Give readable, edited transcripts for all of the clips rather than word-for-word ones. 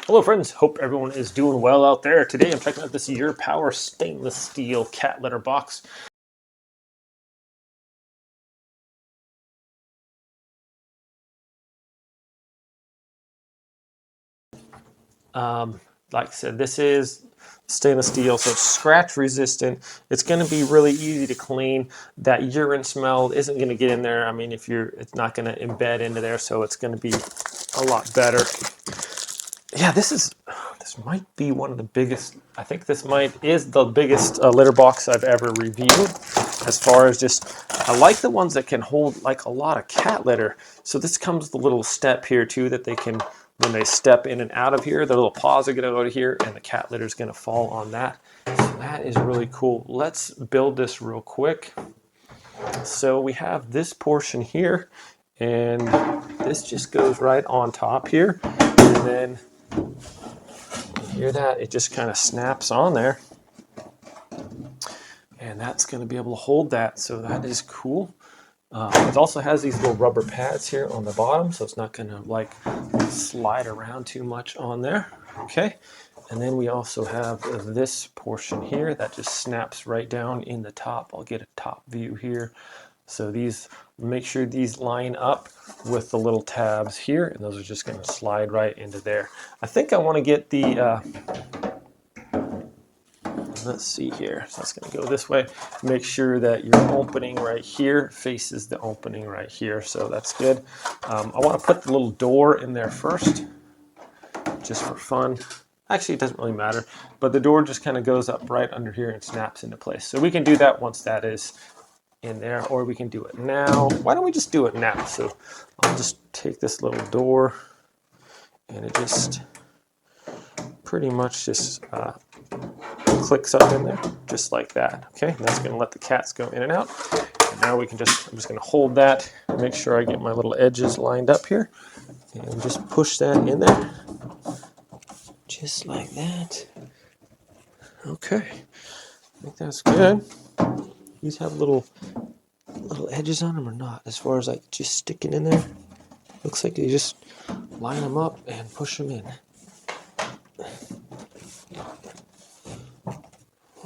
Hello friends, hope everyone is doing well out there. Today I'm checking out this URpower stainless steel cat litter box. Like I said, this is stainless steel, so it's scratch resistant. It's going to be really easy to clean. That urine smell isn't going to get in there. I mean, it's not going to embed into there, so it's going to be a lot better. Yeah, this might be one of the biggest. I think this is the biggest litter box I've ever reviewed. As far as I like the ones that can hold like a lot of cat litter. So this comes with a little step here too that they can, when they step in and out of here, the little paws are going to go to here, and the cat litter is going to fall on that. So that is really cool. Let's build this real quick. So we have this portion here, and this just goes right on top here, and then hear that? It just kind of snaps on there. And that's going to be able to hold that. So that is cool. It also has these little rubber pads here on the bottom, so it's not going to like slide around too much on there. Okay. And then we also have this portion here that just snaps right down in the top. I'll get a top view here. So these, make sure these line up with the little tabs here, and those are just going to slide right into there. I think I want to get the let's see here. So it's going to go this way. Make sure that your opening right here faces the opening right here. So that's good. I want to put the little door in there first, just for fun. Actually, it doesn't really matter, but the door just kind of goes up right under here and snaps into place. So we can do that once that is in there, or we can do it now. Why don't we just do it now? So I'll just take this little door, and it just pretty much just clicks up in there, just like that. Okay, and that's going to let the cats go in and out. And now I'm just going to hold that, make sure I get my little edges lined up here, and just push that in there, just like that. Okay, I think that's good. These have little edges on them or not? As far as like just sticking in there, looks like you just line them up and push them in.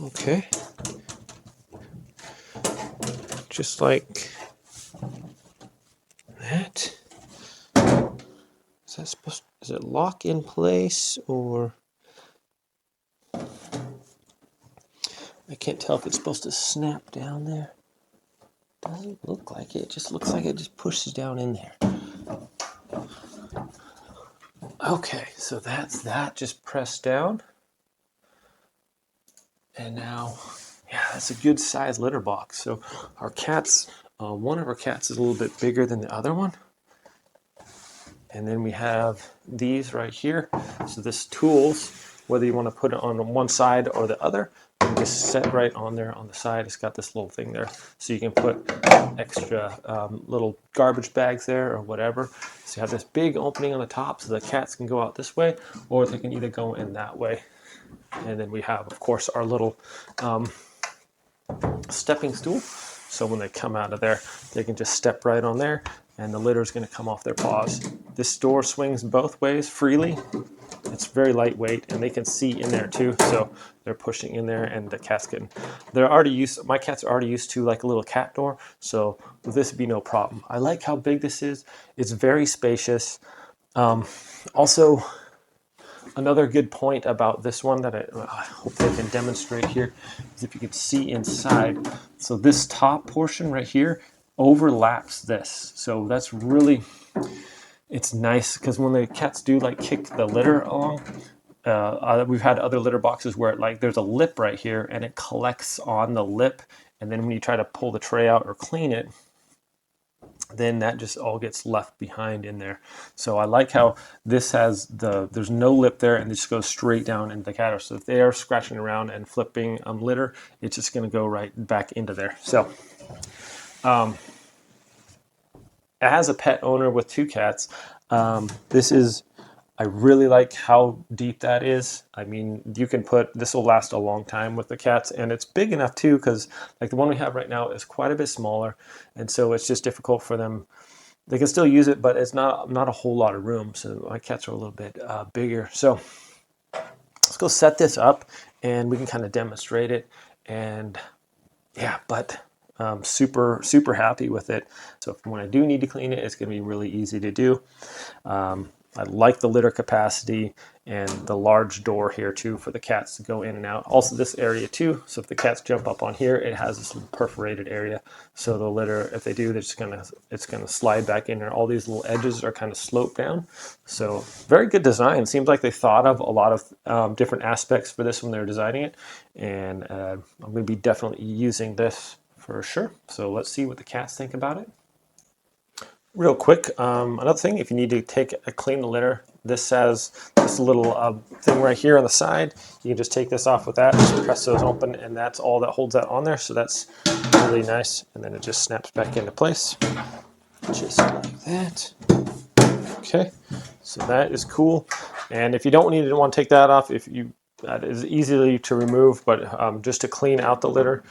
Okay, just like that. Is that supposed? Is it lock in place, or I can't tell if it's supposed to snap down there. Doesn't look like it. It just looks like it just pushes down in there. Okay, so that's that just pressed down. And now, yeah, that's a good size litter box. So our cats, one of our cats is a little bit bigger than the other one. And then we have these right here. So this tools, whether you want to put it on one side or the other, you just set right on there on the side. It's got this little thing there. So you can put extra little garbage bags there or whatever. So you have this big opening on the top so the cats can go out this way, or they can either go in that way. And then we have, of course, our little stepping stool. So when they come out of there, they can just step right on there, and the litter is going to come off their paws. This door swings both ways freely. It's very lightweight, and they can see in there too. So they're pushing in there, and the cats can. They're already used. My cats are already used to like a little cat door, so this would be no problem. I like how big this is. It's very spacious. Also, another good point about this one that I hope I can demonstrate here is if you can see inside. So this top portion right here overlaps this. So that's really, it's nice because when the cats do like kick the litter along, we've had other litter boxes where like there's a lip right here and it collects on the lip. And then when you try to pull the tray out or clean it, then that just all gets left behind in there. So I like how this has there's no lip there, and it just goes straight down into the cat. So if they are scratching around and flipping litter, it's just going to go right back into there. So as a pet owner with 2 cats, I really like how deep that is. I mean, this will last a long time with the cats, and it's big enough too, because like the one we have right now is quite a bit smaller, and so it's just difficult for them. they can still use it, but it's not a whole lot of room. So my cats are a little bit bigger. So let's go set this up and we can kind of demonstrate it. And yeah, but super happy with it. So when I do need to clean it, it's going to be really easy to do. I like the litter capacity and the large door here too for the cats to go in and out. Also this area too, so if the cats jump up on here, it has this little perforated area. So the litter, if they do, it's gonna slide back in there. All these little edges are kind of sloped down. So very good design. Seems like they thought of a lot of different aspects for this when they were designing it. And I'm gonna be definitely using this for sure. So let's see what the cats think about it. Real quick, another thing, if you need to clean the litter, this has this little thing right here on the side. You can just take this off with that, just press those open, and that's all that holds that on there. So that's really nice. And then it just snaps back into place, just like that. Okay, so that is cool. And if you don't want to take that off, that is easily to remove, but just to clean out the litter,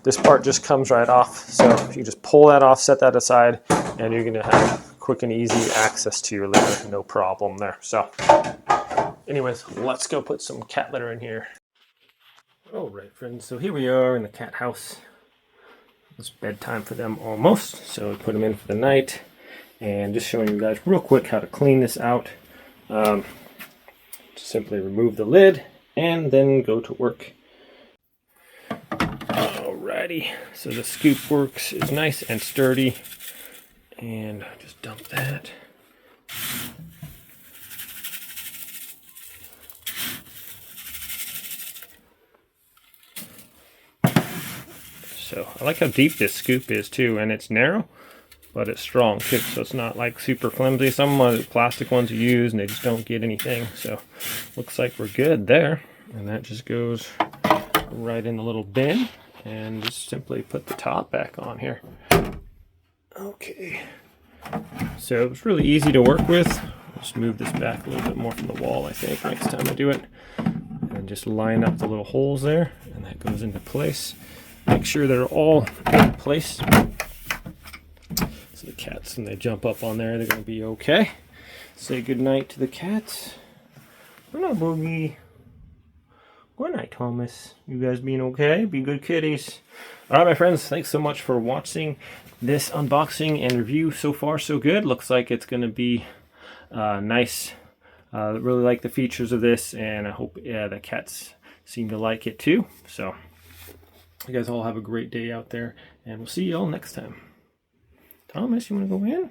this part just comes right off. So if you just pull that off, set that aside, and you're gonna have quick and easy access to your litter, no problem there. So anyways, let's go put some cat litter in here. All right, friends, so here we are in the cat house. It's bedtime for them almost, so we put them in for the night. And just showing you guys real quick how to clean this out. Just simply remove the lid and then go to work. Alrighty, so the scoop works is nice and sturdy, and just dump that. So I like how deep this scoop is too, and it's narrow, but it's strong too, so it's not like super flimsy. Some of the plastic ones you use and they just don't get anything. So looks like we're good there, and that just goes right in the little bin. And just simply put the top back on here. Okay, so it's really easy to work with. Just move this back a little bit more from the wall, I think, next time I do it. And just line up the little holes there, and that goes into place. Make sure they're all in place. So the cats, when they jump up on there, they're going to be okay. Say good night to the cats. Good night, Boogie. Good night, Thomas. You guys being okay? Be good kitties. Alright, my friends, thanks so much for watching this unboxing and review. So far, so good. Looks like it's going to be nice. Really like the features of this, and I hope the cats seem to like it too. So, you guys all have a great day out there, and we'll see you all next time. Thomas, you want to go in?